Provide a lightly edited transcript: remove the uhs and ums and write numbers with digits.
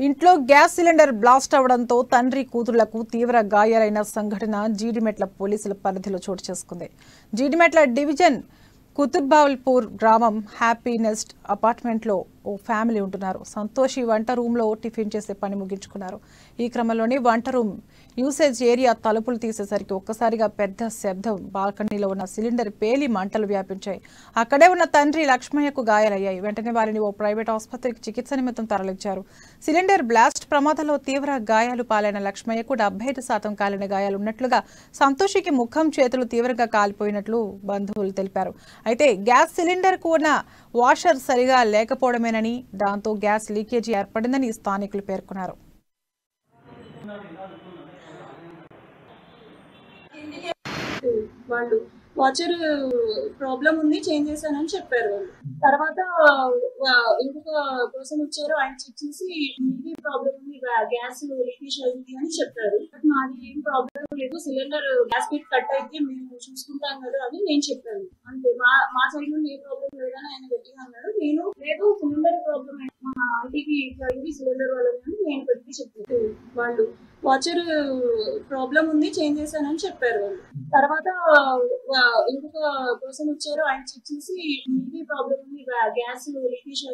ఇంట్లో gas cylinder blast అవడంతో తండ్రి కూతుళ్లకు తీవ్ర గాయాలైన సంఘటన జీడిమెట్ల పోలీసుల పరిధిలో చోటు చేసుకుంది. జీడిమెట్ల డివిజన్ కుతుర్బాల్పూర్ గ్రామం హ్యాపీ నెస్ట్ అపార్ట్మెంట్లో ఓ ఫ్యామిలీ ఉంటున్నారు. సంతోషి వంట రూమ్లో టిఫిన్ చేసే పని ముగించుకున్నారు. ఈ క్రమంలోనే వంట రూమ్ యూసేజ్ ఏరియా తలుపులు తీసేసరికి ఒక్కసారిగా పెద్ద శబ్దం, బాల్కనీలో ఉన్న సిలిండర్ పేలి మంటలు వ్యాపించాయి. అక్కడే ఉన్న తండ్రి లక్ష్మయ్యకు గాయాలయ్యాయి. వెంటనే వారిని ఓ ప్రైవేట్ ఆసుపత్రికి చికిత్స నిమిత్తం తరలించారు. సిలిండర్ బ్లాస్ట్ ప్రమాదంలో తీవ్ర గాయాలు పాలైన లక్ష్మయ్యకు 75% కాలిన గాయాలు ఉన్నట్లుగా, సంతోషికి ముఖం, చేతులు తీవ్రంగా కాలిపోయినట్లు బంధువులు తెలిపారు. అయితే గ్యాస్ సిలిండర్ కు ఉన్న వాషర్ సరిగా లేకపోవడమేనని, దాంతో గ్యాస్ లీకేజీ ఏర్పడిందని స్థానికులు పేర్కొన్నారు. వాళ్ళు వాచర్ ప్రాబ్లం ఉంది, చేంజ్ చేశానని చెప్పారు. వాళ్ళు తర్వాత ఇంకొక పర్సన్ వచ్చారు, ఆయన చెక్ చేసి మీది ప్రాబ్లం ఉంది, గ్యాస్ లీకేజ్ అయింది అని చెప్పారు. బట్ మాది ఏం ప్రాబ్లం లేదు, సిలిండర్ గ్యాస్ పిట్ కట్ అయితే మేము చూసుకుంటాం కదా అని నేను చెప్పాను. అంటే మా సైడ్ నుండి ఏ ప్రాబ్లం లేదని ఆయన గట్టిగా అన్నాడు. నేను లేదు, సిలిండర్ ప్రాబ్లం మా ఆంటీకి ఇట్లా అయింది సిలిండర్ వల్ల నేను గట్టి చెప్పాను. వాళ్ళు వాచర్ ప్రాబ్లం ఉంది, చేంజ్ చేశానని చెప్పారు. వాళ్ళు తర్వాత ఇంకొక పర్సన్ వచ్చారు, ఆయన చెక్ చేసి మీది ప్రాబ్లం ఉంది, గ్యాస్ లీకేజ్